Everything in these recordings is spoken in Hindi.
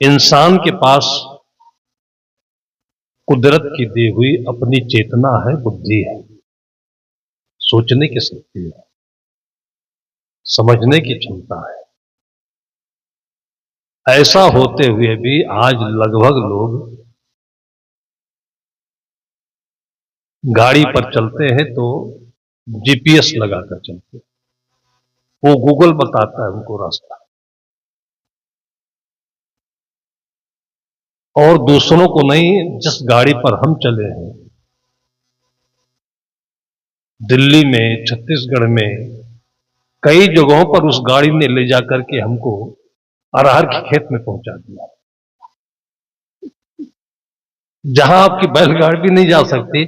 इंसान के पास कुदरत की दी हुई अपनी चेतना है, बुद्धि है, सोचने की शक्ति है, समझने की क्षमता है। ऐसा होते हुए भी आज लगभग लोग गाड़ी पर चलते हैं तो जीपीएस लगाकर चलते हैं। वो गूगल बताता है उनको रास्ता, और दूसरों को नहीं। जिस गाड़ी पर हम चले हैं, दिल्ली में, छत्तीसगढ़ में, कई जगहों पर उस गाड़ी ने ले जाकर के हमको अरहर के खेत में पहुंचा दिया, जहां आपकी बैलगाड़ी भी नहीं जा सकती,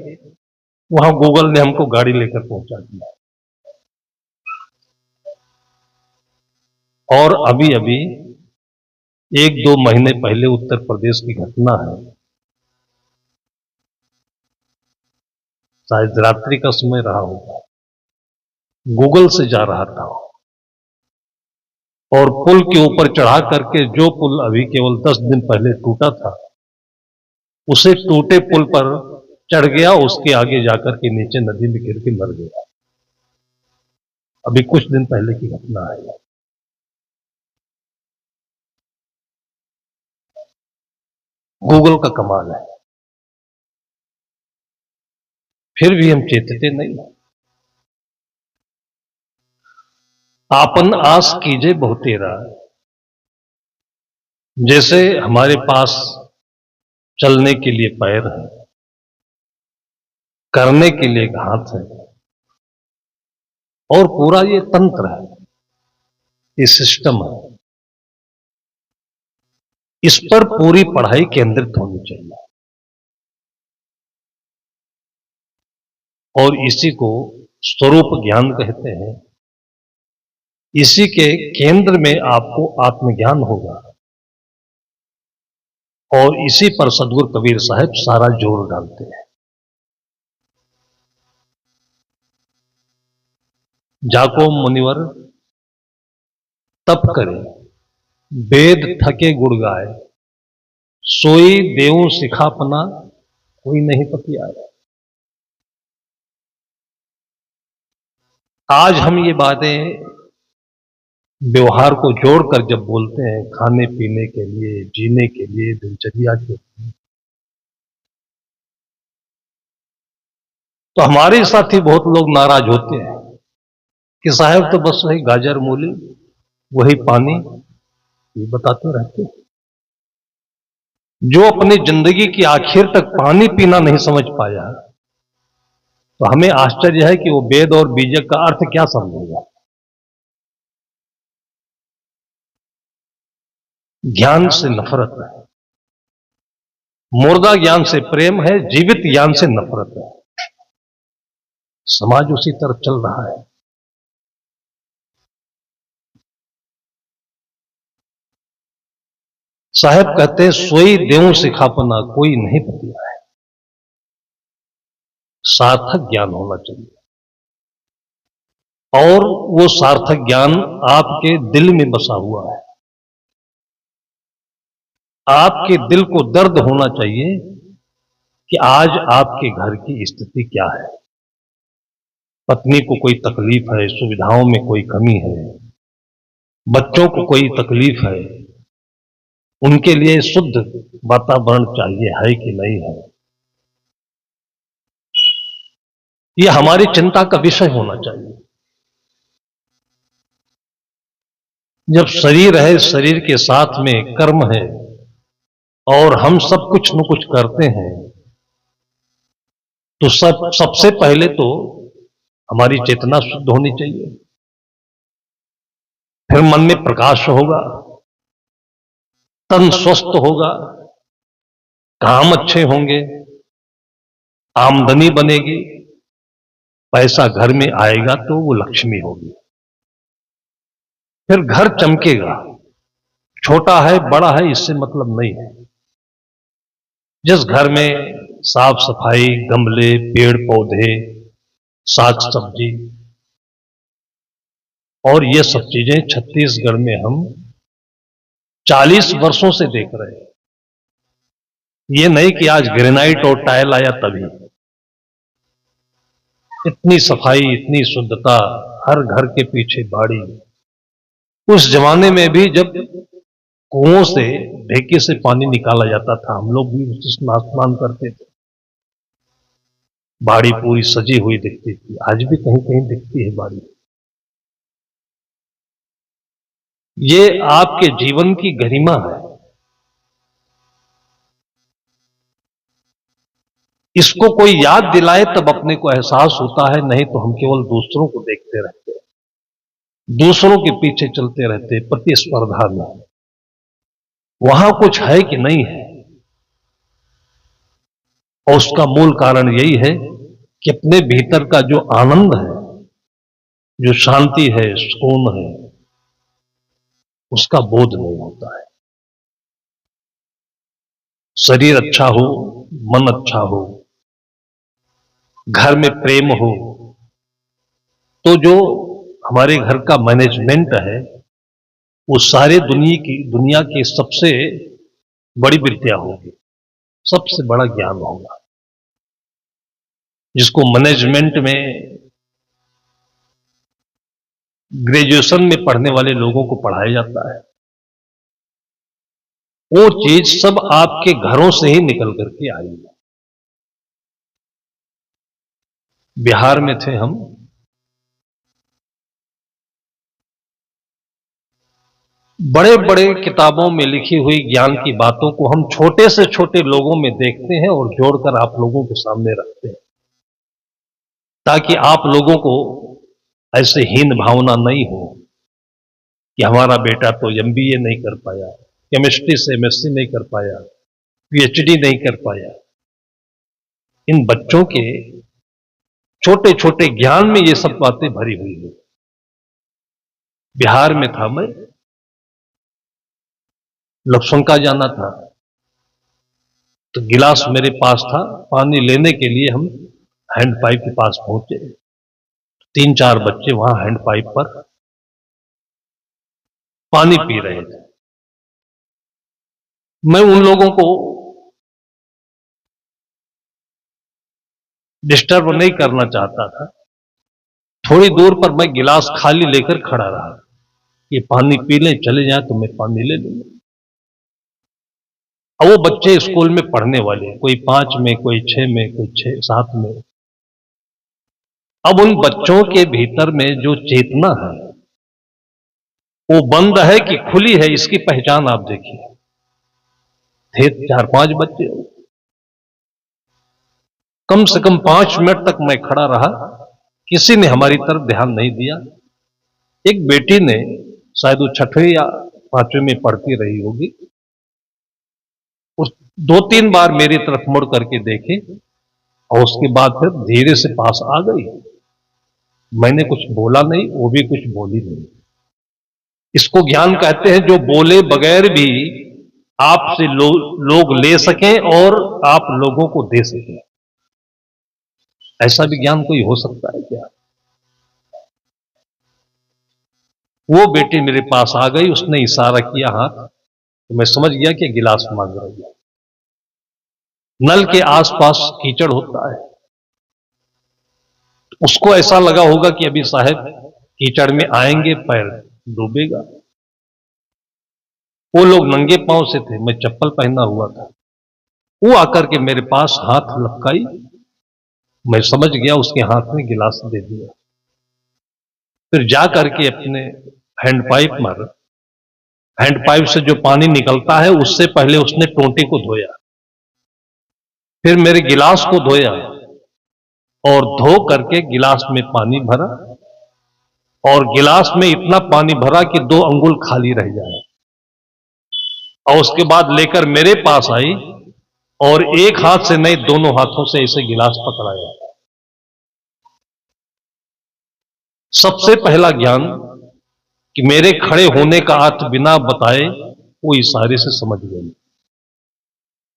वहां गूगल ने हमको गाड़ी लेकर पहुंचा दिया। और अभी अभी 1-2 महीने पहले उत्तर प्रदेश की घटना है। शायद रात्रि का समय रहा होगा, गूगल से जा रहा था और पुल के ऊपर चढ़ा करके, जो पुल अभी केवल 10 दिन पहले टूटा था, उसे टूटे पुल पर चढ़ गया, उसके आगे जाकर के नीचे नदी में गिर के मर गया। अभी कुछ दिन पहले की घटना है। गूगल का कमाल है, फिर भी हम चेतते नहीं। आपन आस कीजे बहुतेरा, जैसे हमारे पास चलने के लिए पैर है, करने के लिए एक हाथ है, और पूरा ये तंत्र है, ये सिस्टम है, इस पर पूरी पढ़ाई केंद्रित होनी चाहिए। और इसी को स्वरूप ज्ञान कहते हैं। इसी के केंद्र में आपको आत्मज्ञान होगा, और इसी पर सदगुरु कबीर साहब सारा जोर डालते हैं। जाको मुनिवर तप करे, वेद थके गुड़ गाए, सोई देव सिखापना, कोई नहीं पतियाए। आज हम ये बातें व्यवहार को जोड़कर जब बोलते हैं, खाने पीने के लिए, जीने के लिए, दिनचर्या के लिए, तो हमारे साथ ही बहुत लोग नाराज होते हैं कि साहब तो बस वही गाजर मूली, वही पानी, ये बताते रहते हैं। जो अपनी जिंदगी की आखिर तक पानी पीना नहीं समझ पाया, तो हमें आश्चर्य है कि वो वेद और बीजक का अर्थ क्या समझेगा। ज्ञान से नफरत है, मुर्दा ज्ञान से प्रेम है, जीवित ज्ञान से नफरत है। समाज उसी तरफ चल रहा है। साहब कहते हैं, सोई देव सिखापना, कोई नहीं बतिया है। सार्थक ज्ञान होना चाहिए, और वो सार्थक ज्ञान आपके दिल में बसा हुआ है। आपके दिल को दर्द होना चाहिए कि आज आपके घर की स्थिति क्या है। पत्नी को कोई तकलीफ है, सुविधाओं में कोई कमी है, बच्चों को कोई तकलीफ है, उनके लिए शुद्ध वातावरण चाहिए, है कि नहीं है। यह हमारी चिंता का विषय होना चाहिए। जब शरीर है, शरीर के साथ में कर्म है, और हम सब कुछ न कुछ करते हैं, तो सबसे पहले तो हमारी चेतना शुद्ध होनी चाहिए। फिर मन में प्रकाश होगा, तन स्वस्थ होगा, काम अच्छे होंगे, आमदनी बनेगी, पैसा घर में आएगा तो वो लक्ष्मी होगी। फिर घर चमकेगा। छोटा है, बड़ा है, इससे मतलब नहीं है। जिस घर में साफ सफाई, गमले, पेड़ पौधे, साग सब्जी, और ये सब चीजें छत्तीसगढ़ में हम 40 वर्षों से देख रहे हैं। ये नहीं कि आज ग्रेनाइट और टाइल आया तभी। इतनी सफाई, इतनी शुद्धता, हर घर के पीछे बाड़ी। उस जमाने में भी जब कुओं से, ढेके से पानी निकाला जाता था, हम लोग भी उसी से स्नान करते थे। बाड़ी पूरी सजी हुई दिखती थी। आज भी कहीं कहीं दिखती है बाड़ी। ये आपके जीवन की गरिमा है। इसको कोई याद दिलाए तब अपने को एहसास होता है, नहीं तो हम केवल दूसरों को देखते रहते हैं, दूसरों के पीछे चलते रहते हैं, प्रतिस्पर्धा में। वहां कुछ है कि नहीं है, और उसका मूल कारण यही है कि अपने भीतर का जो आनंद है, जो शांति है, सुकून है, उसका बोध नहीं होता है। शरीर अच्छा हो, मन अच्छा हो, घर में प्रेम हो, तो जो हमारे घर का मैनेजमेंट है, वो सारे दुनिया की सबसे बड़ी विद्या होगी, सबसे बड़ा ज्ञान होगा, जिसको मैनेजमेंट में ग्रेजुएशन में पढ़ने वाले लोगों को पढ़ाया जाता है। वो चीज सब आपके घरों से ही निकल करके आई है। बिहार में थे हम, बड़े बड़े किताबों में लिखी हुई ज्ञान की बातों को हम छोटे से छोटे लोगों में देखते हैं और जोड़कर आप लोगों के सामने रखते हैं, ताकि आप लोगों को ऐसे हीन भावना नहीं हो कि हमारा बेटा तो एमबीए नहीं कर पाया, केमिस्ट्री से एमएससी नहीं कर पाया, पीएचडी नहीं कर पाया। इन बच्चों के छोटे छोटे ज्ञान में ये सब बातें भरी हुई है। बिहार में था मैं, लक्ष्मणका जाना था, तो गिलास मेरे पास था, पानी लेने के लिए हम हैंडपाइप के पास पहुंचे। 3-4 बच्चे वहां हैंडपाइप पर पानी पी रहे थे। मैं उन लोगों को डिस्टर्ब नहीं करना चाहता था। थोड़ी दूर पर मैं गिलास खाली लेकर खड़ा रहा, ये पानी पी लें, चले जाए तो मैं पानी ले लूंगा। अब वो बच्चे स्कूल में पढ़ने वाले, कोई 5 में, कोई 6 में, कोई 6-7 में। अब उन बच्चों के भीतर में जो चेतना है, वो बंद है कि खुली है, इसकी पहचान आप देखिए। थे 4-5 बच्चे, कम से कम 5 मिनट तक मैं खड़ा रहा, किसी ने हमारी तरफ ध्यान नहीं दिया। एक बेटी ने, शायद वो 6वीं या 5वीं में पढ़ती रही होगी, उस 2-3 बार मेरी तरफ मुड़ करके देखे और उसके बाद फिर धीरे से पास आ गई। मैंने कुछ बोला नहीं, वो भी कुछ बोली नहीं। इसको ज्ञान कहते हैं, जो बोले बगैर भी आपसे लोग ले सकें और आप लोगों को दे सकें। ऐसा भी ज्ञान कोई हो सकता है क्या? वो बेटी मेरे पास आ गई, उसने इशारा किया हाथ, तो मैं समझ गया कि गिलास मांग रही है। नल के आसपास कीचड़ होता है, उसको ऐसा लगा होगा कि अभी साहब कीचड़ में आएंगे, पैर डूबेगा। वो लोग नंगे पांव से थे, मैं चप्पल पहना हुआ था। वो आकर के मेरे पास हाथ लपकाई, मैं समझ गया उसके हाथ में गिलास दे दिया। फिर जा करके अपने हैंडपाइप से जो पानी निकलता है, उससे पहले उसने टोंटे को धोया, फिर मेरे गिलास को धोया और धो करके गिलास में पानी भरा, और गिलास में इतना पानी भरा कि 2 अंगुल खाली रह जाए, और उसके बाद लेकर मेरे पास आई और एक हाथ से नहीं, दोनों हाथों से ऐसे गिलास पकड़ाया। सबसे पहला ज्ञान कि मेरे खड़े होने का अर्थ बिना बताए वो इशारे से समझ गई।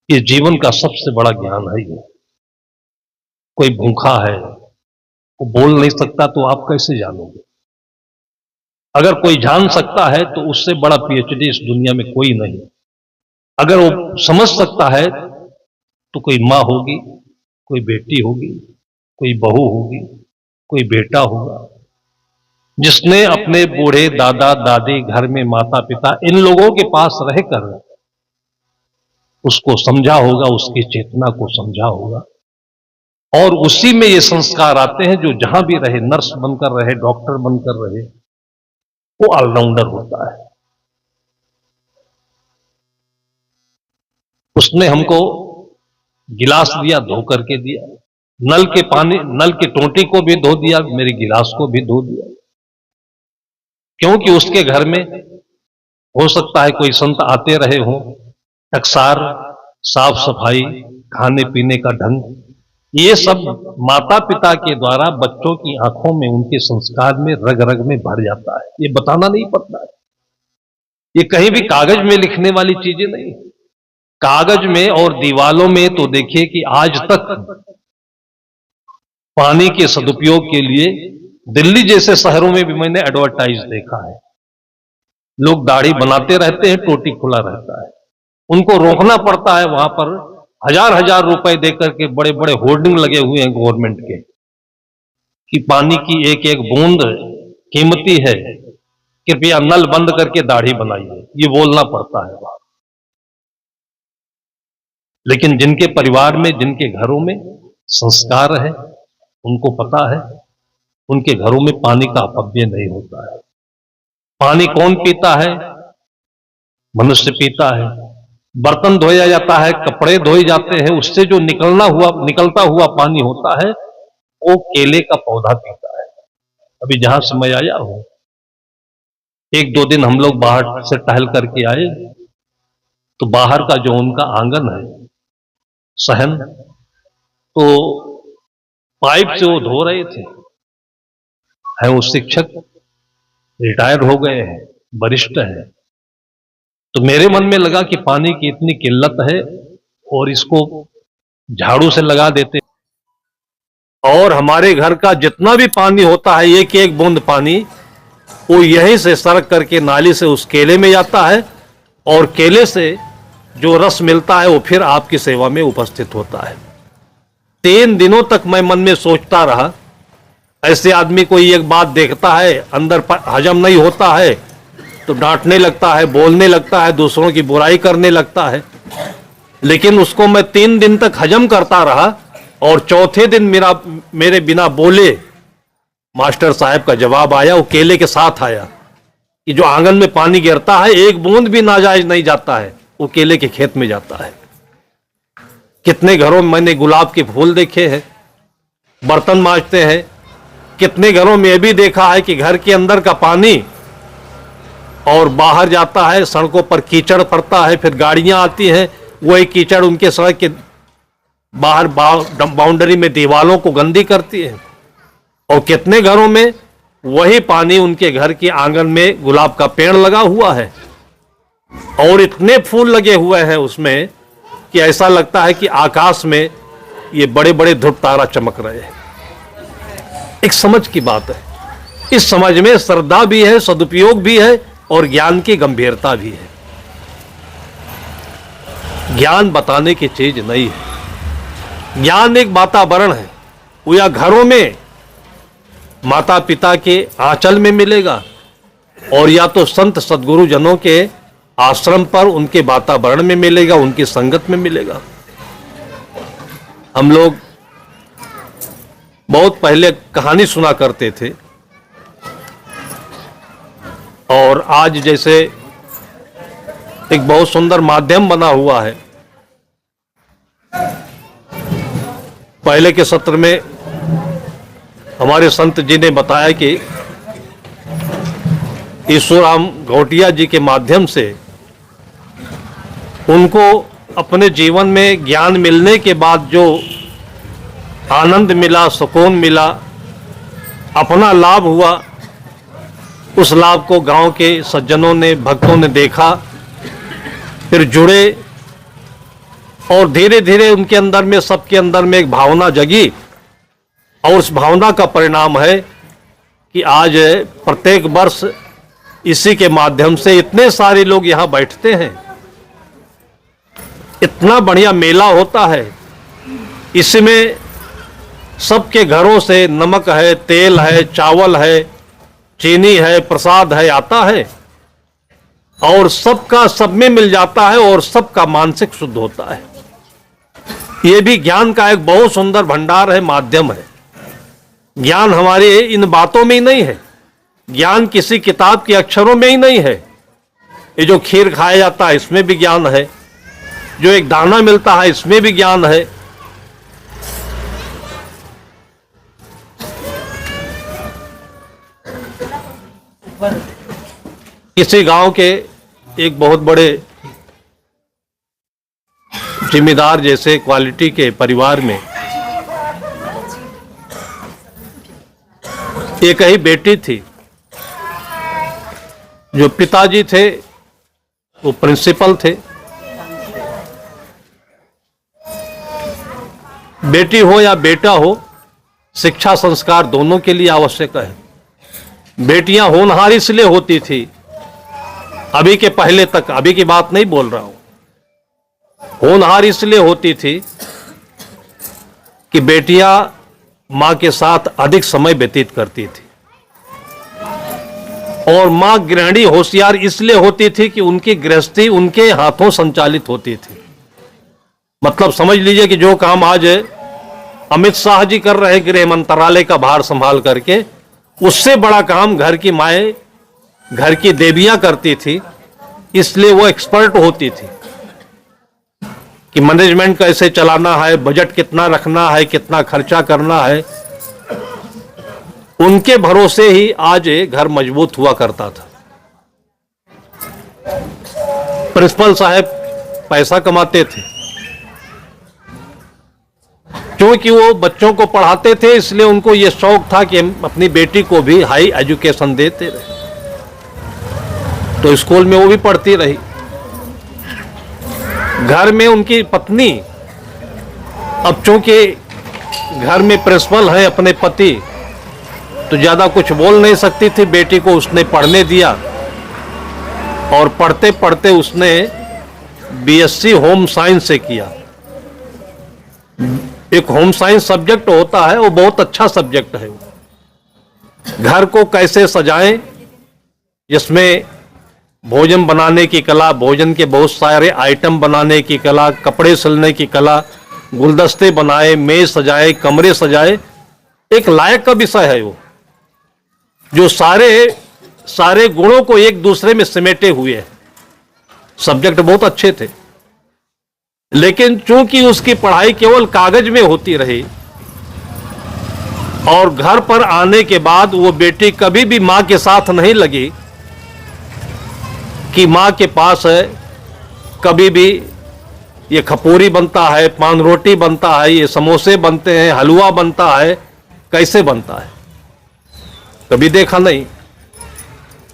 ये जीवन का सबसे बड़ा ज्ञान है। ये कोई भूखा है, वो बोल नहीं सकता, तो आप कैसे जानोगे? अगर कोई जान सकता है तो उससे बड़ा पीएचडी इस दुनिया में कोई नहीं। अगर वो समझ सकता है तो कोई माँ होगी, कोई बेटी होगी, कोई बहू होगी, कोई बेटा होगा, जिसने अपने बूढ़े दादा दादी, घर में माता पिता, इन लोगों के पास रहकर उसको समझा होगा, उसकी चेतना को समझा होगा। और उसी में ये संस्कार आते हैं, जो जहां भी रहे, नर्स बनकर रहे, डॉक्टर बनकर रहे, वो ऑलराउंडर होता है। उसने हमको गिलास दिया, धो करके दिया, नल के पानी, नल की टोंटी को भी धो दिया, मेरे गिलास को भी धो दिया, क्योंकि उसके घर में हो सकता है कोई संत आते रहे हों। टकसार, साफ सफाई, खाने पीने का ढंग, ये सब माता पिता के द्वारा बच्चों की आंखों में, उनके संस्कार में, रग रग में भर जाता है। ये बताना नहीं पड़ता है, ये कहीं भी कागज में लिखने वाली चीजें नहीं। कागज में और दीवालों में तो देखिए कि आज तक पानी के सदुपयोग के लिए दिल्ली जैसे शहरों में भी मैंने एडवर्टाइज देखा है। लोग दाढ़ी बनाते रहते हैं, टोटी खुला रहता है, उनको रोकना पड़ता है। वहां पर हजार हजार रुपए देकर के बड़े बड़े होर्डिंग लगे हुए हैं गवर्नमेंट के, कि पानी की एक एक बूंद कीमती है, कृपया नल बंद करके दाढ़ी बनाइए, ये बोलना पड़ता है वहां। लेकिन जिनके परिवार में, जिनके घरों में संस्कार है, उनको पता है, उनके घरों में पानी का अपव्यय नहीं होता है। पानी कौन पीता है? मनुष्य पीता है। बर्तन धोया जाता है, कपड़े धोए जाते हैं, उससे जो निकलता हुआ पानी होता है, वो केले का पौधा पीता है। अभी जहां से मैं आया हूं, एक दो दिन हम लोग बाहर से टहल करके आए, तो बाहर का जो उनका आंगन है, सहन, तो पाइप से वो धो रहे थे। है वो शिक्षक, रिटायर हो गए हैं, वरिष्ठ हैं। तो मेरे मन में लगा कि पानी की इतनी किल्लत है और इसको झाड़ू से लगा देते, और हमारे घर का जितना भी पानी होता है, एक एक बूंद पानी वो यहीं से सड़क करके नाली से उस केले में जाता है, और केले से जो रस मिलता है वो फिर आपकी सेवा में उपस्थित होता है। 3 दिनों तक मैं मन में सोचता रहा, ऐसे आदमी कोई एक बात देखता है, अंदर हजम नहीं होता है तो डांटने लगता है, बोलने लगता है, दूसरों की बुराई करने लगता है। लेकिन उसको मैं 3 दिन तक हजम करता रहा, और चौथे दिन मेरे बिना बोले मास्टर साहब का जवाब आया, वो केले के साथ आया, कि जो आंगन में पानी गिरता है, एक बूंद भी नाजायज नहीं जाता है, वो केले के खेत में जाता है। कितने घरों में मैंने गुलाब के फूल देखे हैं, बर्तन मांजते हैं। कितने घरों में यह भी देखा है कि घर के अंदर का पानी और बाहर जाता है, सड़कों पर कीचड़ पड़ता है, फिर गाड़ियां आती हैं, वही कीचड़ उनके सड़क के बाहर बाउंड्री में दीवालों को गंदी करती है। और कितने घरों में वही पानी उनके घर के आंगन में गुलाब का पेड़ लगा हुआ है, और इतने फूल लगे हुए हैं उसमें कि ऐसा लगता है कि आकाश में ये बड़े बड़े ध्रुव तारा चमक रहे हैं। एक समझ की बात है, इस समझ में श्रद्धा भी है, सदुपयोग भी है, और ज्ञान की गंभीरता भी है। ज्ञान बताने की चीज नहीं है। ज्ञान एक वातावरण है, वो या घरों में माता पिता के आंचल में मिलेगा, और या तो संत सदगुरु जनों के आश्रम पर, उनके वातावरण में मिलेगा, उनकी संगत में मिलेगा। हम लोग बहुत पहले कहानी सुना करते थे, और आज जैसे एक बहुत सुंदर माध्यम बना हुआ है। पहले के सत्र में हमारे संत जी ने बताया कि ईश्वराम घोटिया जी के माध्यम से उनको अपने जीवन में ज्ञान मिलने के बाद जो आनंद मिला, सुकून मिला, अपना लाभ हुआ, उस लाभ को गांव के सज्जनों ने, भक्तों ने देखा, फिर जुड़े, और धीरे धीरे उनके अंदर में, सबके अंदर में एक भावना जगी, और उस भावना का परिणाम है कि आज प्रत्येक वर्ष इसी के माध्यम से इतने सारे लोग यहां बैठते हैं, इतना बढ़िया मेला होता है। इसमें सबके घरों से नमक है, तेल है, चावल है, चीनी है, प्रसाद है, आता है और सबका सब में मिल जाता है और सबका मानसिक शुद्ध होता है। ये भी ज्ञान का एक बहुत सुंदर भंडार है, माध्यम है। ज्ञान हमारे इन बातों में ही नहीं है, ज्ञान किसी किताब के अक्षरों में ही नहीं है। ये जो खीर खाया जाता है इसमें भी ज्ञान है, जो एक दाना मिलता है इसमें भी ज्ञान है। किसी गांव के एक बहुत बड़े जिम्मेदार जैसे क्वालिटी के परिवार में एक ही बेटी थी। जो पिताजी थे वो प्रिंसिपल थे। बेटी हो या बेटा हो, शिक्षा संस्कार दोनों के लिए आवश्यक है। बेटियां होनहार इसलिए होती थी, अभी के पहले तक, अभी की बात नहीं बोल रहा हूं, होनहार इसलिए होती थी कि बेटियां मां के साथ अधिक समय व्यतीत करती थी और मां गृहिणी होशियार इसलिए होती थी कि उनकी गृहस्थी उनके हाथों संचालित होती थी। मतलब समझ लीजिए कि जो काम आज अमित शाह जी कर रहे हैं गृह मंत्रालय का भार संभाल करके, उससे बड़ा काम घर की माएं, घर की देवियां करती थी। इसलिए वो एक्सपर्ट होती थी कि मैनेजमेंट कैसे चलाना है, बजट कितना रखना है, कितना खर्चा करना है। उनके भरोसे ही आज घर मजबूत हुआ करता था। प्रिंसिपल साहब पैसा कमाते थे, क्योंकि वो बच्चों को पढ़ाते थे, इसलिए उनको ये शौक था कि हम अपनी बेटी को भी हाई एजुकेशन देते रहे। तो स्कूल में वो भी पढ़ती रही। घर में उनकी पत्नी, अब चूंकि घर में प्रिंसिपल है अपने पति, तो ज्यादा कुछ बोल नहीं सकती थी। बेटी को उसने पढ़ने दिया और पढ़ते पढ़ते उसने बीएससी होम साइंस से किया। एक होम साइंस सब्जेक्ट होता है, वो बहुत अच्छा सब्जेक्ट है। घर को कैसे सजाएं, जिसमें भोजन बनाने की कला, भोजन के बहुत सारे आइटम बनाने की कला, कपड़े सिलने की कला, गुलदस्ते बनाए, मेज सजाए, कमरे सजाए, एक लायक का विषय है वो, जो सारे गुणों को एक दूसरे में समेटे हुए है। सब्जेक्ट बहुत अच्छे थे, लेकिन चूंकि उसकी पढ़ाई केवल कागज में होती रही और घर पर आने के बाद वो बेटी कभी भी मां के साथ नहीं लगी कि मां के पास है, कभी भी ये खपूरी बनता है, पान रोटी बनता है, ये समोसे बनते हैं, हलवा बनता है, कैसे बनता है, कभी देखा नहीं।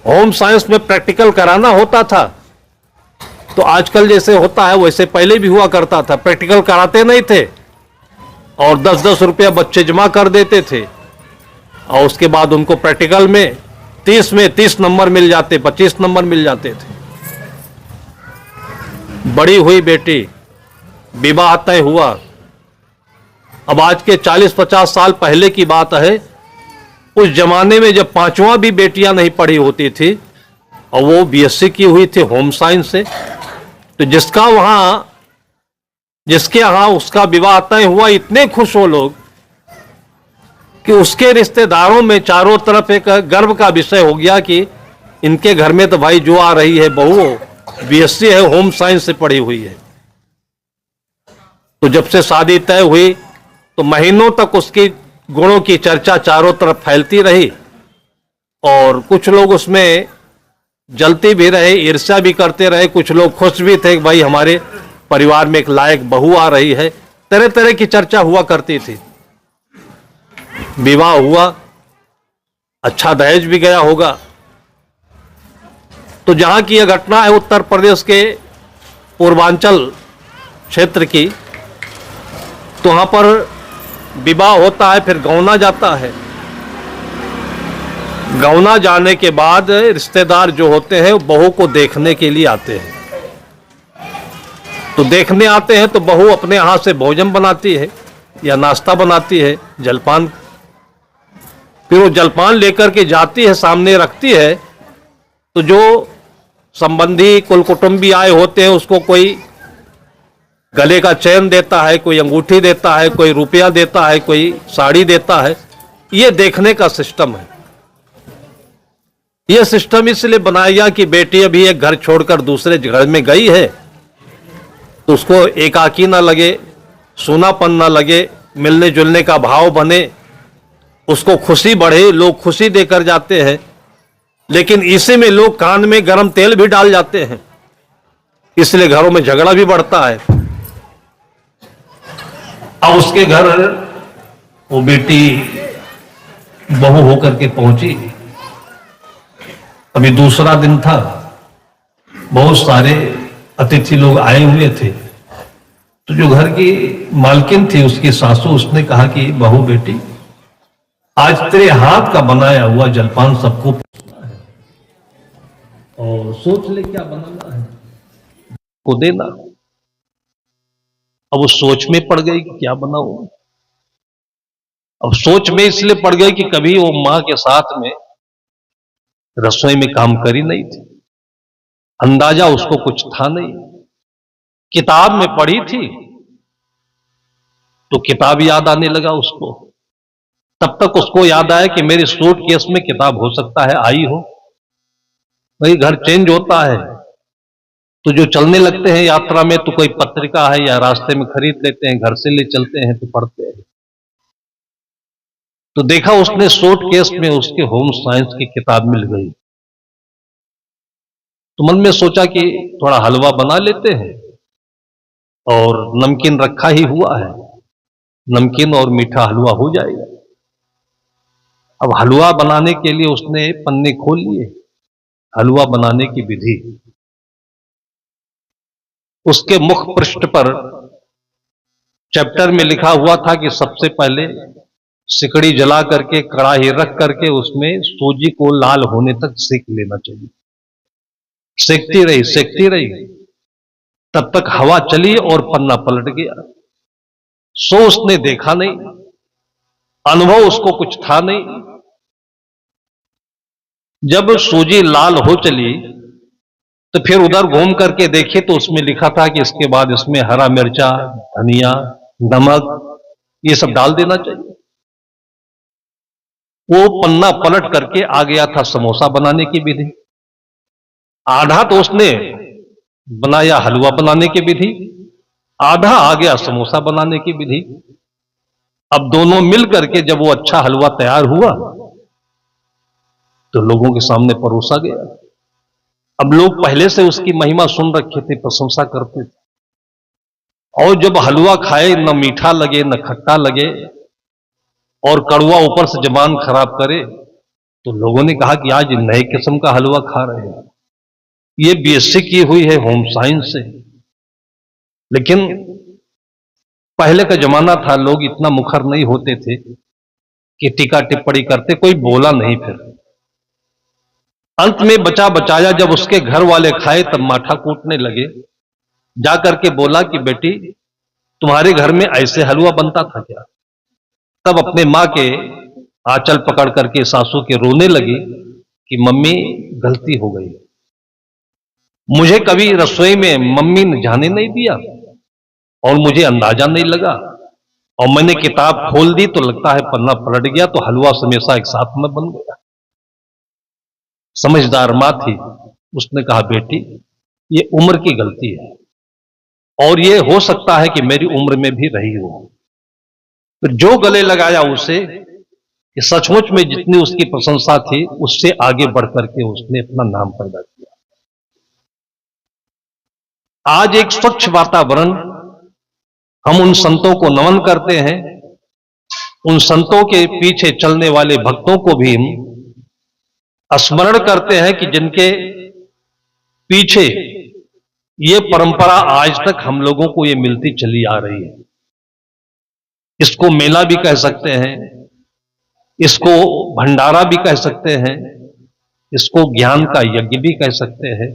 होम साइंस में प्रैक्टिकल कराना होता था, तो आजकल जैसे होता है वैसे पहले भी हुआ करता था। प्रैक्टिकल कराते नहीं थे और 10-10 रुपया बच्चे जमा कर देते थे और उसके बाद उनको प्रैक्टिकल में 30 नंबर मिल जाते, 25 नंबर मिल जाते थे। बड़ी हुई बेटी, विवाह तय हुआ। अब आज के 40-50 साल पहले की बात है, उस जमाने में जब 5वां भी बेटियां नहीं पढ़ी होती थी और वो बीएससी की हुई थी होम साइंस से, तो जिसके यहां उसका विवाह तय हुआ, इतने खुश हो लोग कि उसके रिश्तेदारों में चारों तरफ एक गर्व का विषय हो गया कि इनके घर में तो भाई जो आ रही है बहू बीएससी है, होम साइंस से पढ़ी हुई है। तो जब से शादी तय हुई तो महीनों तक उसकी गुणों की चर्चा चारों तरफ फैलती रही और कुछ लोग उसमें जलते भी रहे, ईर्ष्या भी करते रहे। कुछ लोग खुश भी थे कि भाई हमारे परिवार में एक लायक बहू आ रही है। तरह तरह की चर्चा हुआ करती थी। विवाह हुआ, अच्छा दहेज भी गया होगा। तो जहां की यह घटना है उत्तर प्रदेश के पूर्वांचल क्षेत्र की, तो वहां पर विवाह होता है, फिर गौना जाता है गौना जाने के बाद रिश्तेदार जो होते हैं बहू को देखने के लिए आते हैं। तो देखने आते हैं तो बहू अपने हाथ से भोजन बनाती है या नाश्ता बनाती है, जलपान। फिर वो जलपान लेकर के जाती है, सामने रखती है। तो जो संबंधी कुल कुटुंबी आए होते हैं उसको कोई गले का चैन देता है, कोई अंगूठी देता है, कोई रुपया देता है, कोई साड़ी देता है। ये देखने का सिस्टम है। यह सिस्टम इसलिए बनाया गया कि बेटी अभी एक घर छोड़कर दूसरे घर में गई है तो उसको एकाकी ना लगे, सूनापन ना लगे, मिलने जुलने का भाव बने, उसको खुशी बढ़े। लोग खुशी देकर जाते हैं, लेकिन इसी में लोग कान में गरम तेल भी डाल जाते हैं, इसलिए घरों में झगड़ा भी बढ़ता है। अब उसके घर वो बेटी बहू होकर के पहुंची। अभी दूसरा दिन था, बहुत सारे अतिथि लोग आए हुए थे। तो जो घर की मालकिन थी, उसकी सासू, उसने कहा कि बहू बेटी, आज तेरे हाथ का बनाया हुआ जलपान सबको है और सोच ले क्या बनाना है को देना। अब वो सोच में पड़ गई कि क्या बनाऊं। अब सोच में इसलिए पड़ गई कि कभी वो मां के साथ में रसोई में काम करी नहीं थी, अंदाजा उसको कुछ था नहीं। किताब में पढ़ी थी तो किताब याद आने लगा उसको। तब तक उसको याद आया कि मेरे सूटकेस में किताब हो सकता है आई हो। भाई घर चेंज होता है तो जो चलने लगते हैं यात्रा में, तो कोई पत्रिका है या रास्ते में खरीद लेते हैं, घर से ले चलते हैं तो पढ़ते हैं। तो देखा उसने सूटकेस में उसके होम साइंस की किताब मिल गई। तो मन में सोचा कि थोड़ा हलवा बना लेते हैं, और नमकीन रखा ही हुआ है, नमकीन और मीठा हलवा हो जाएगा। अब हलवा बनाने के लिए उसने पन्ने खोल लिए, हलवा बनाने की विधि। उसके मुख पृष्ठ पर चैप्टर में लिखा हुआ था कि सबसे पहले सिकड़ी जला करके कड़ाही रख करके उसमें सूजी को लाल होने तक सेक लेना चाहिए। सेकती रही, तब तक हवा चली और पन्ना पलट गया। सो उसने देखा नहीं, अनुभव उसको कुछ था नहीं। जब सूजी लाल हो चली तो फिर उधर घूम करके देखे तो उसमें लिखा था कि इसके बाद इसमें हरा मिर्चा, धनिया, नमक, ये सब डाल देना चाहिए। वो पन्ना पलट करके आ गया था समोसा बनाने की विधि। आधा तो उसने बनाया हलवा बनाने की विधि, आधा आ गया समोसा बनाने की विधि। अब दोनों मिल करके जब वो अच्छा हलवा तैयार हुआ तो लोगों के सामने परोसा गया। अब लोग पहले से उसकी महिमा सुन रखे थे, प्रशंसा करते थे। और जब हलवा खाए, न मीठा लगे न खट्टा लगे और कड़वा ऊपर से जबान खराब करे, तो लोगों ने कहा कि आज नए किस्म का हलवा खा रहे हैं, ये बीएससी की हुई है होम साइंस से। लेकिन पहले का जमाना था, लोग इतना मुखर नहीं होते थे कि टीका टिप्पणी करते, कोई बोला नहीं। फिर अंत में बचा बचाया जब उसके घर वाले खाए तब माथा कूटने लगे। जाकर के बोला कि बेटी, तुम्हारे घर में ऐसे हलवा बनता था क्या? तब अपने मां के आंचल पकड़ करके सासू के रोने लगी कि मम्मी गलती हो गई, मुझे कभी रसोई में मम्मी ने जाने नहीं दिया और मुझे अंदाजा नहीं लगा, और मैंने किताब खोल दी तो लगता है पन्ना पलट गया, तो हलवा हमेशा एक साथ में बन गया। समझदार मां थी, उसने कहा बेटी ये उम्र की गलती है और ये हो सकता है कि मेरी उम्र में भी रही हो। तो जो गले लगाया उसे, कि सचमुच में जितनी उसकी प्रशंसा थी उससे आगे बढ़ करके उसने अपना नाम पैदा किया। आज एक स्वच्छ वातावरण, हम उन संतों को नमन करते हैं, उन संतों के पीछे चलने वाले भक्तों को भी हम स्मरण करते हैं कि जिनके पीछे ये परंपरा आज तक हम लोगों को ये मिलती चली आ रही है। इसको मेला भी कह सकते हैं, इसको भंडारा भी कह सकते हैं, इसको ज्ञान का यज्ञ भी कह सकते हैं।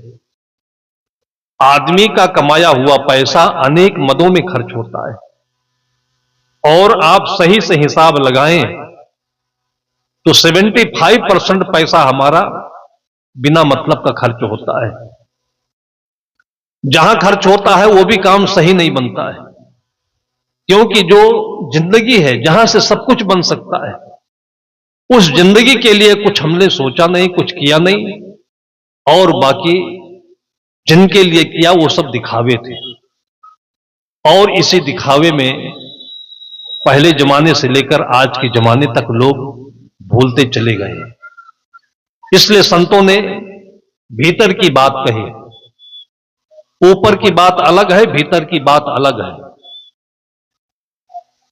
आदमी का कमाया हुआ पैसा अनेक मदों में खर्च होता है, और आप सही से हिसाब लगाएं तो 75% पैसा हमारा बिना मतलब का खर्च होता है। जहां खर्च होता है वो भी काम सही नहीं बनता है, क्योंकि जो जिंदगी है जहां से सब कुछ बन सकता है, उस जिंदगी के लिए कुछ हमने सोचा नहीं, कुछ किया नहीं, और बाकी जिनके लिए किया वो सब दिखावे थे। और इसी दिखावे में पहले जमाने से लेकर आज के जमाने तक लोग भूलते चले गए। इसलिए संतों ने भीतर की बात कही। ऊपर की बात अलग है, भीतर की बात अलग है।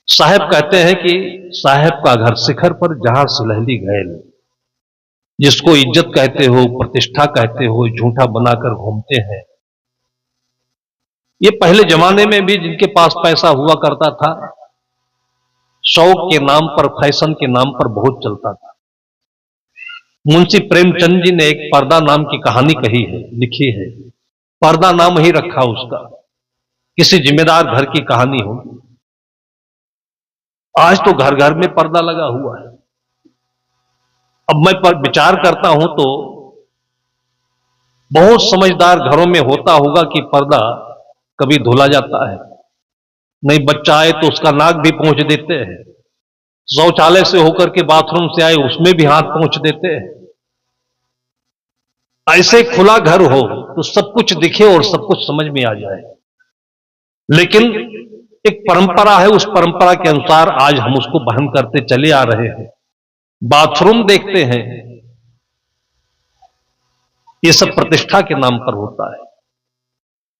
साहब कहते हैं कि साहब का घर शिखर पर जहां सुलहली गैल, जिसको इज्जत कहते हो, प्रतिष्ठा कहते हो, झूठा बनाकर घूमते हैं। ये पहले जमाने में भी जिनके पास पैसा हुआ करता था, शौक के नाम पर, फैशन के नाम पर बहुत चलता था। मुंशी प्रेमचंद जी ने एक पर्दा नाम की कहानी कही है, लिखी है। पर्दा नाम ही रखा उसका, किसी जिम्मेदार घर की कहानी होगी। आज तो घर घर में पर्दा लगा हुआ है। अब मैं पर विचार करता हूं तो बहुत समझदार घरों में होता होगा कि पर्दा कभी धुला जाता है, नहीं बच्चा आए तो उसका नाक भी पोंछ देते हैं, शौचालय से होकर के बाथरूम से आए उसमें भी हाथ पोंछ देते हैं। ऐसे खुला घर हो तो सब कुछ दिखे और सब कुछ समझ में आ जाए। लेकिन एक परंपरा है, उस परंपरा के अनुसार आज हम उसको वहन करते चले आ रहे हैं। बाथरूम देखते हैं, ये सब प्रतिष्ठा के नाम पर होता है।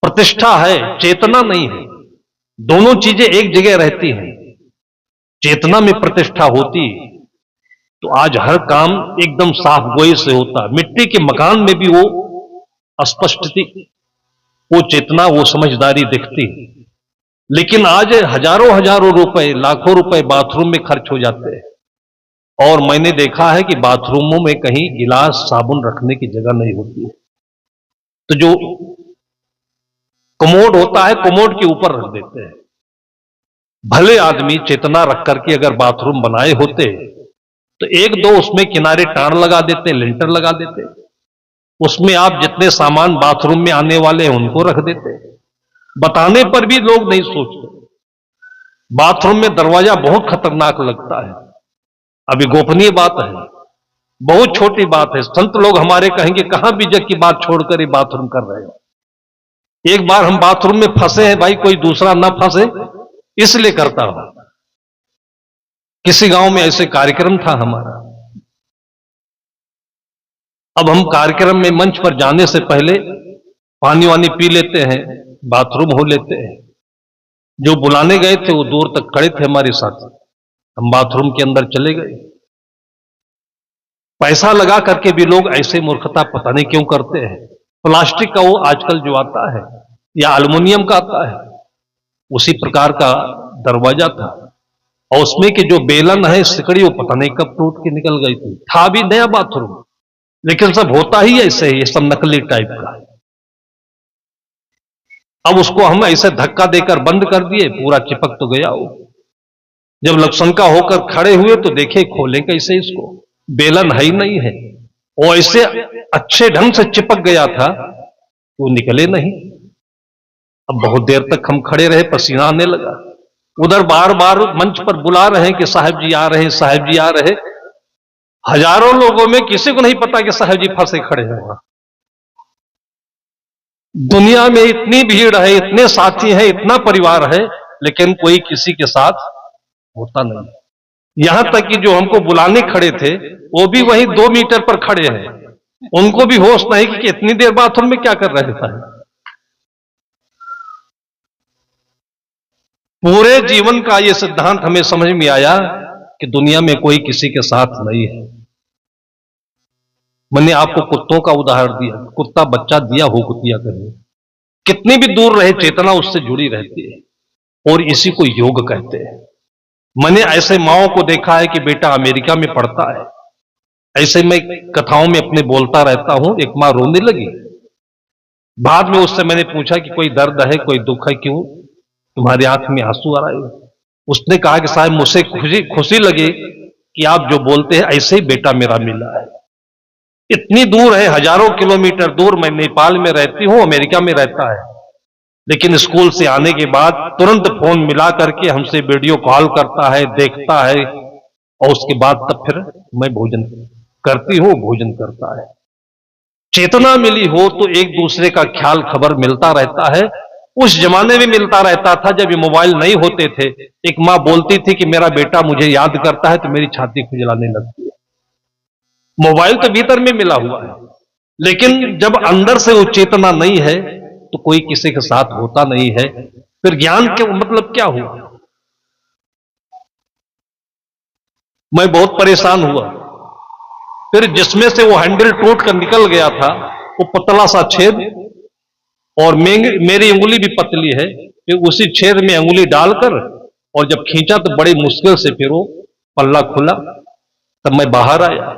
प्रतिष्ठा है, चेतना नहीं है। दोनों चीजें एक जगह रहती हैं। चेतना में प्रतिष्ठा होती तो आज हर काम एकदम साफ गोई से होता। मिट्टी के मकान में भी वो स्पष्टति, वो चेतना, वो समझदारी दिखती। लेकिन आज हजारों हजारों रुपए, लाखों रुपए बाथरूम में खर्च हो जाते हैं, और मैंने देखा है कि बाथरूमों में कहीं गिलास साबुन रखने की जगह नहीं होती है। तो जो कमोड होता है, कमोड के ऊपर रख देते हैं। भले आदमी चेतना रख करके अगर बाथरूम बनाए होते तो एक दो उसमें किनारे टाण लगा देते, लिंटर लगा देते, उसमें आप जितने सामान बाथरूम में आने वाले हैं उनको रख देते। बताने पर भी लोग नहीं सोचते। बाथरूम में दरवाजा बहुत खतरनाक लगता है। अभी गोपनीय बात है, बहुत छोटी बात है। संत लोग हमारे कहेंगे कहां बीजक की बात छोड़कर ये बाथरूम कर रहे हो। एक बार हम बाथरूम में फंसे हैं भाई, कोई दूसरा ना फंसे इसलिए करता हूं। किसी गांव में ऐसे कार्यक्रम था हमारा। अब हम कार्यक्रम में मंच पर जाने से पहले पानी वानी पी लेते हैं, बाथरूम हो लेते हैं। जो बुलाने गए थे वो दूर तक खड़े थे हमारे साथ। हम बाथरूम के अंदर चले गए। पैसा लगा करके भी लोग ऐसे मूर्खता पता नहीं क्यों करते हैं। प्लास्टिक का वो आजकल जो आता है या एल्युमिनियम का आता है, उसी प्रकार का दरवाजा था, और उसमें के जो बेलन है, सिकड़ी, वो पता नहीं कब टूट के निकल गई थी। था भी नया बाथरूम, लेकिन सब होता ही ऐसे ही, सब नकली टाइप का। अब उसको हम ऐसे धक्का देकर बंद कर दिए, पूरा चिपक तो गया वो। जब लक्षणका होकर खड़े हुए तो देखे खोले कैसे इसको, बेलन है ही नहीं है। वो ऐसे अच्छे ढंग से चिपक गया था, वो निकले नहीं। अब बहुत देर तक हम खड़े रहे, पसीना आने लगा। उधर बार बार मंच पर बुला रहे हैं कि साहब जी आ रहे हैं, साहब जी आ रहे। हजारों लोगों में किसी को नहीं पता कि साहब जी फंसे खड़े हैं वहां। दुनिया में इतनी भीड़ है, इतने साथी हैं, इतना परिवार है, लेकिन कोई किसी के साथ होता नहीं। यहां तक कि जो हमको बुलाने खड़े थे वो भी वहीं 2 मीटर पर खड़े हैं। उनको भी होश नहीं कि इतनी देर बाथरूम में क्या कर रहे थे। पूरे जीवन का ये सिद्धांत हमें समझ में आया कि दुनिया में कोई किसी के साथ नहीं है। मैंने आपको कुत्तों का उदाहरण दिया, कुत्ता बच्चा दिया हो कुतिया करिए, कितनी भी दूर रहे चेतना उससे जुड़ी रहती है, और इसी को योग कहते हैं। मैंने ऐसे माओं को देखा है कि बेटा अमेरिका में पढ़ता है। ऐसे मैं कथाओं में अपने बोलता रहता हूं। एक मां रोने लगी। बाद में उससे मैंने पूछा कि कोई दर्द है, कोई दुख है, क्यों तुम्हारी आंख में आंसू आ रहे हैं? उसने कहा कि साहब मुझे खुशी लगी कि आप जो बोलते हैं ऐसे ही बेटा मेरा मिला है। इतनी दूर है, हजारों किलोमीटर दूर। मैं नेपाल में रहती हूं, अमेरिका में रहता है, लेकिन स्कूल से आने के बाद तुरंत फोन मिला करके हमसे वीडियो कॉल करता है, देखता है, और उसके बाद तब फिर मैं भोजन करती हूं, भोजन करता है। चेतना मिली हो तो एक दूसरे का ख्याल खबर मिलता रहता है। उस जमाने में मिलता रहता था जब ये मोबाइल नहीं होते थे। एक मां बोलती थी कि मेरा बेटा मुझे याद करता है, तो मेरी छाती खुजलाने लगती है। मोबाइल तो भीतर में मिला हुआ है, लेकिन जब अंदर से वो चेतना नहीं है तो कोई किसी के साथ होता नहीं है। फिर ज्ञान के मतलब क्या हुआ? मैं बहुत परेशान हुआ। फिर जिसमें से वो हैंडल टूट कर निकल गया था, वो पतला सा छेद, और मेरी उंगली भी पतली है, फिर उसी छेद में उंगली डालकर और जब खींचा तो बड़ी मुश्किल से फिर वो पल्ला खुला। तब मैं बाहर आया।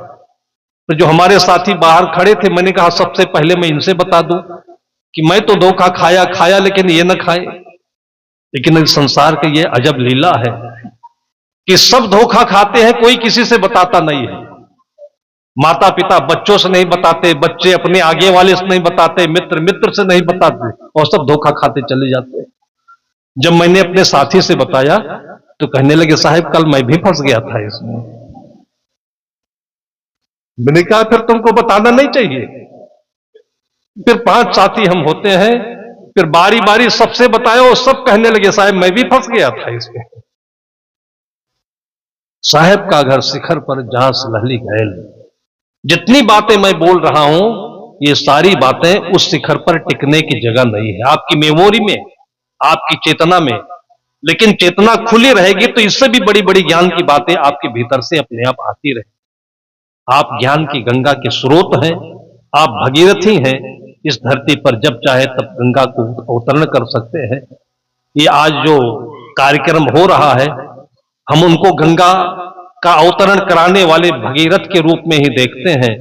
तो जो हमारे साथी बाहर खड़े थे, मैंने कहा सबसे पहले मैं इनसे बता दूं कि मैं तो धोखा खाया, लेकिन ये न खाए। लेकिन इस संसार की ये अजब लीला है कि सब धोखा खाते हैं, कोई किसी से बताता नहीं है। माता पिता बच्चों से नहीं बताते, बच्चे अपने आगे वाले से नहीं बताते, मित्र से नहीं बताते, और सब धोखा खाते चले जाते हैं। जब मैंने अपने साथी से बताया तो कहने लगे साहब कल मैं भी फंस गया था इसमें। मैंने कहा फिर तुमको बताना नहीं चाहिए। फिर 5 साथी हम होते हैं, फिर बारी बारी सबसे बताया और सब कहने लगे साहब मैं भी फंस गया था इसमें। साहब का घर शिखर पर जहां सुलहली गैल। जितनी बातें मैं बोल रहा हूं, ये सारी बातें उस शिखर पर टिकने की जगह नहीं है। आपकी मेमोरी में, आपकी चेतना में, लेकिन चेतना खुली रहेगी तो इससे भी बड़ी बड़ी ज्ञान की बातें आपके भीतर से अपने आप आती रहे। आप ज्ञान की गंगा के स्रोत हैं, आप भगीरथी हैं। इस धरती पर जब चाहे तब गंगा को अवतरण कर सकते हैं। ये आज जो कार्यक्रम हो रहा है, हम उनको गंगा का अवतरण कराने वाले भगीरथ के रूप में ही देखते हैं।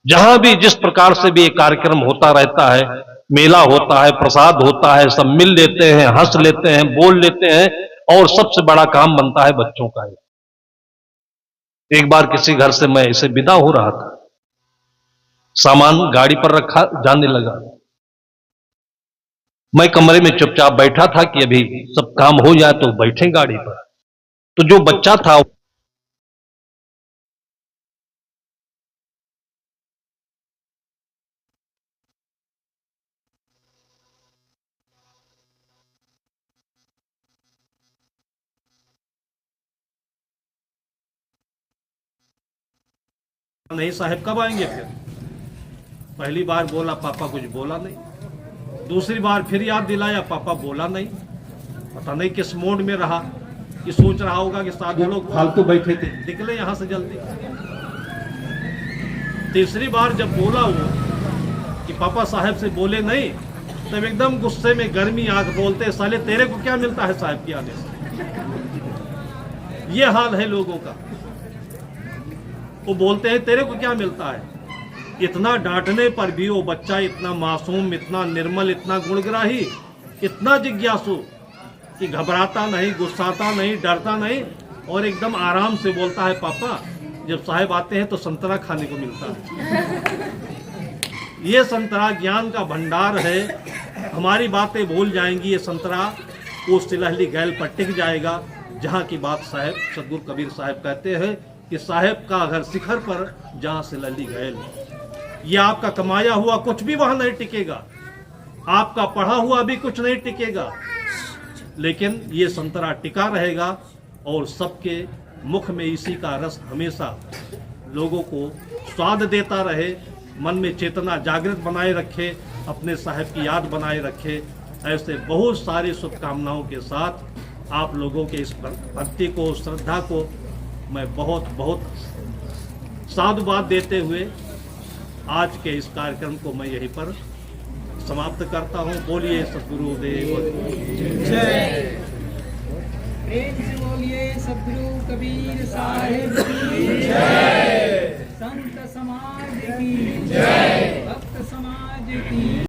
जहां भी जिस प्रकार से भी एक कार्यक्रम होता रहता है, मेला होता है, प्रसाद होता है, सब मिल लेते हैं, हंस लेते हैं, बोल लेते हैं, और सबसे बड़ा काम बनता है बच्चों का। एक बार किसी घर से मैं ऐसे विदा हो रहा था, सामान गाड़ी पर रखा जाने लगा। मैं कमरे में चुपचाप बैठा था कि अभी सब काम हो जाए तो बैठे गाड़ी पर। तो जो बच्चा था नहीं साहब कब आएंगे? फिर पहली बार बोला पापा, कुछ बोला नहीं। दूसरी बार फिर याद दिलाया, पापा बोला नहीं। पता नहीं किस मोड में रहा, कि सोच रहा होगा कि साधु लोग फालतू बैठे थे, निकले यहां से जल्दी। तीसरी बार जब बोला वो कि पापा साहब से बोले नहीं, तब एकदम गुस्से में गर्मी आग बोलते साले तेरे को क्या मिलता है साहब के आने से। ये हाल है लोगों का। वो बोलते हैं तेरे को क्या मिलता है। इतना डांटने पर भी वो बच्चा इतना मासूम, इतना निर्मल, इतना गुणग्राही, इतना जिज्ञासु कि घबराता नहीं, गुस्साता नहीं, डरता नहीं, और एकदम आराम से बोलता है पापा जब साहब आते हैं तो संतरा खाने को मिलता है। ये संतरा ज्ञान का भंडार है। हमारी बातें भूल जाएंगी, ये संतरा वो सिलहली गैल पर टिक जाएगा, जहाँ की बात साहब सदगुरु कबीर साहब कहते हैं कि साहब का घर शिखर पर जहाँ सिलहली गैल। ये आपका कमाया हुआ कुछ भी वहां नहीं टिकेगा, आपका पढ़ा हुआ भी कुछ नहीं टिकेगा, लेकिन ये संतरा टिका रहेगा और सबके मुख में इसी का रस हमेशा लोगों को स्वाद देता रहे, मन में चेतना जागृत बनाए रखे, अपने साहब की याद बनाए रखे। ऐसे बहुत सारी शुभकामनाओं के साथ आप लोगों के इस भक्ति को, श्रद्धा को मैं बहुत बहुत साधुवाद देते हुए आज के इस कार्यक्रम को मैं यहीं पर समाप्त करता हूं। बोलिए सद्गुरुदेव जय। प्रेम से बोलिए सद्गुरु कबीर साहिब की जय, संत समाज की जय, भक्त समाज की